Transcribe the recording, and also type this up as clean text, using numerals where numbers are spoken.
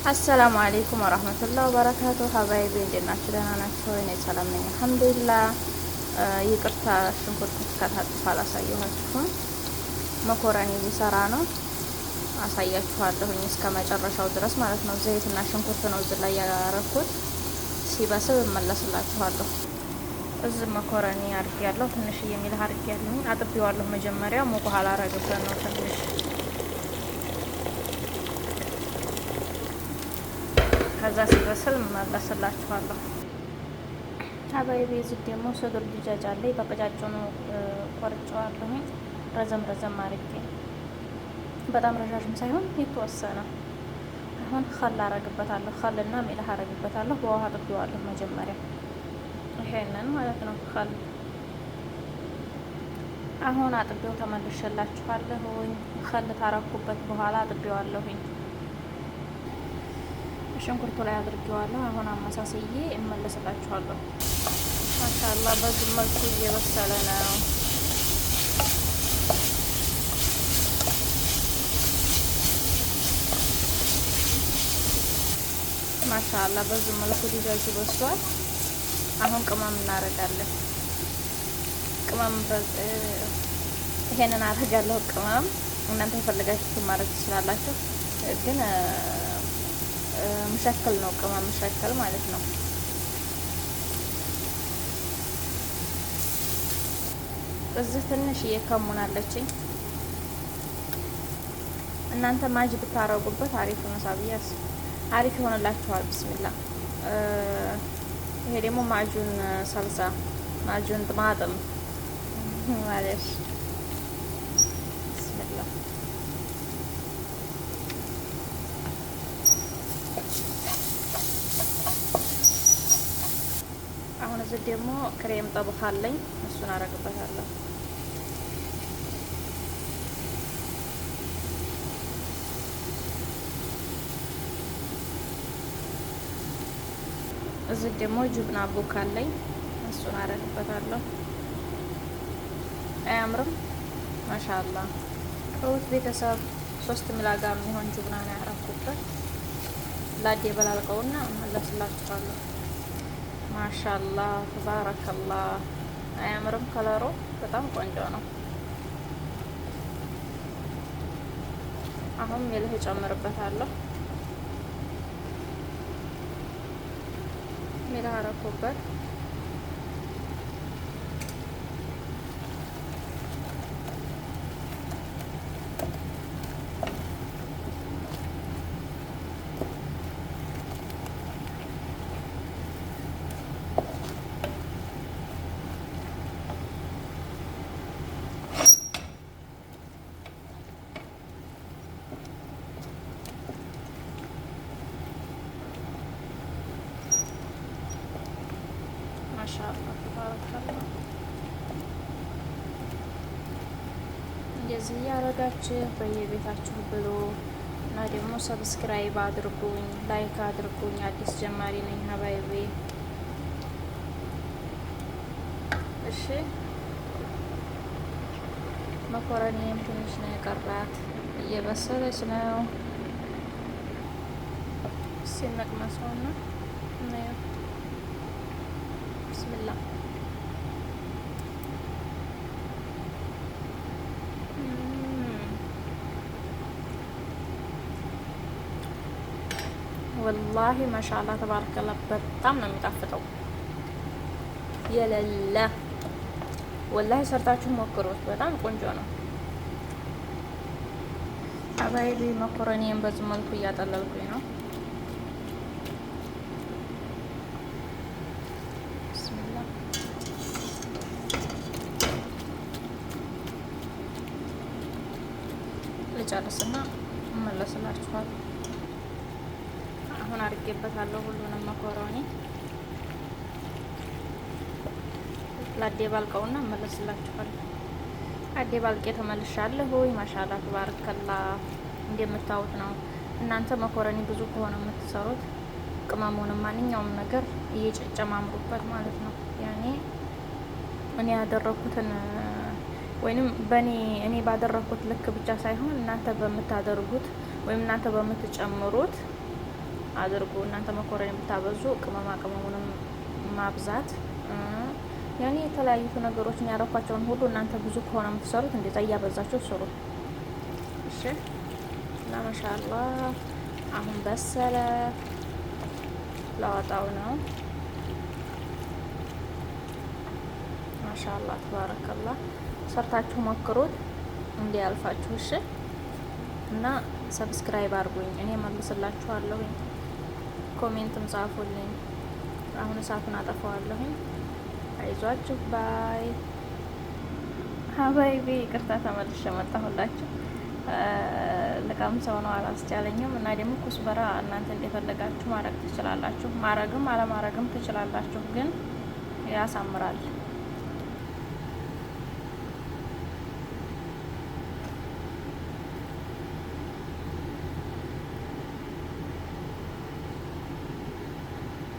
አሰላሙ አሌይኩም ወረህመቱላህ ወበረካቱ። ሀባይቢ እንዴት ናችሁ? ደህና ናቸው? እኔ ሰላም ነኝ አልሐምዱሊላህ። ይቅርታ ሽንኩርት ከታጥፎ አላሳየኋችሁም። መኮረኒ ሊሰራ ነው፣ አሳያችኋለሁኝ እስከ መጨረሻው ድረስ ማለት ነው። ዘይትና ሽንኩርት ነው እዚህ ላይ ያረኩት። ሲበስል እመለስላችኋለሁ። እዚህ መኮረኒ አድርጌያለሁ፣ ትንሽዬ ሚልህ አድርጌያለሁኝ። አጥቤዋለሁ መጀመሪያ ሙቅ ውሃ ላረግበት ነው ትንሽ ከዛ ሲበስል መለስላችኋለሁ። ሀባይቢ እዚህ ደግሞ ሰዱር ድጃጅ አለኝ። በቀጫጭኑ ቆርጬዋለሁኝ ረዘም ረዘም አድርጌ፣ በጣም ረዣዥም ሳይሆን የተወሰነ። አሁን ኸል አረግበታለሁ፣ ኸልና ሚልህ አረግበታለሁ። በውሃ አጥቤዋለሁ መጀመሪያ ይሄንን ማለት ነው ኸል። አሁን አጥቤው ተመልሼላችኋለሁኝ። ኸል ታረኩበት በኋላ አጥቤዋለሁኝ። ሽንኩርቱ ላይ አድርጌዋለሁ። አሁን አመሳስዬ እመለስላችኋለሁ። ማሻአላ በዚህ መልኩ እየበሰለ ነው። ማሻአላ በዚህ መልኩ ዲዛይኑ በስሏል። አሁን ቅመም እናደርጋለን። ቅመም ይሄንን አደርጋለሁ። ቅመም እናንተ የፈለጋችሁትን ማድረግ ትችላላችሁ ግን መሸከል ነው፣ ቅመም መሸከል ማለት ነው። እዚህ ትንሽ እየከሙን አለችኝ። እናንተ ማጅ ብታረጉበት አሪፍ ነው። ሳቢያስ አሪፍ ይሆንላችኋል። ቢስሚላ። ይሄ ደግሞ ማጁን ሰልሳ፣ ማጁን ጥማጥም ማለት ቢስሚላ። አሁን እዚህ ደግሞ ክሬም ጠብኽ አለኝ፣ እሱን አረግበታለሁ። እዚህ ደግሞ ጁብና ቡክ አለኝ፣ እሱን አረግበታለሁ። አያምርም? ማሻአላ ከውት ቤተሰብ 3 ሚላጋ የሚሆን ጁብና ነው ያረኩበት። ላዴ በላልቀውና መለስላችኋለሁ። ማሻአላ ተባረከላ። አያምርም? ከለሩ በጣም ቆንጆ ነው። አሁን ሚልህ እጨምርበታለሁ። ሚልህ አረኩበት። ማሻአላ ተባረከላ። እንደዚህ እያረጋችሁ በየቤታችሁ ብሎ እና ደግሞ ሰብስክራይብ አድርጉኝ፣ ላይክ አድርጉኝ። አዲስ ጀማሪ ነኝ ሀባይቤ። እሺ መኮረኒም ትንሽ ነው የቀራት፣ እየበሰለች ነው። ሲነቅመሰውና ነው ብስሚላ። ወላሂ ማሻአላ ተባረከላ። በጣም ነው የሚጣፍጠው የሌለ። ወላሂ ሰርታችሁ ሞክሩት፣ በጣም ቆንጆ ነው። አባይቢ መኮረኒን በዚህ መልኩ እያጠለልኩኝ ነው። ልጨርስና እመለስላችኋል። አሁን አድርጌበታለሁ ሁሉንም መኮረኒ። ላዴ ባልቀውና እመለስላችኋል። አዴ ባልቄ ተመልሻለሁ። ማሻአላ ተባረከላ። እንደምታዩት ነው። እናንተ መኮረኒ ብዙ ከሆነ የምትሰሩት ቅመሙንም ማንኛውም ነገር እየጨማምሩበት ማለት ነው። ያኔ እኔ ያደረኩትን ወይንም እኔ ባደረኩት ልክ ብቻ ሳይሆን እናንተ በምታደርጉት ወይም እናንተ በምትጨምሩት አድርጉ። እናንተ መኮረኒ ብታበዙ ቅመማ ቅመሙንም ማብዛት ያኔ የተለያዩ ነገሮችን ያረኳቸውን ሁሉ እናንተ ብዙ ከሆነ የምትሰሩት እንደዛ እያበዛችሁ ስሩ። እሺ። እና ማሻአላህ አሁን በሰለ። ላወጣው ነው። ማሻአላህ ተባረከላህ። ሰርታችሁ ሞክሩት እንዲያልፋችሁ። እሺ። እና ሰብስክራይብ አድርጉኝ፣ እኔ መልስላችኋለሁኝ። ኮሜንትም ጻፉልኝ። አሁን እሳቱን አጠፋዋለሁኝ። አይዟችሁ ባይ ሀባይቢ። ይቅርታ ተመልሼ መጣሁላችሁ። ልቃም ሰው ነው አላስቻለኝም። እና ደግሞ ኩስበራ እናንተ እንደፈለጋችሁ ማድረግ ትችላላችሁ። ማረግም አለማረግም ትችላላችሁ፣ ግን ያሳምራል።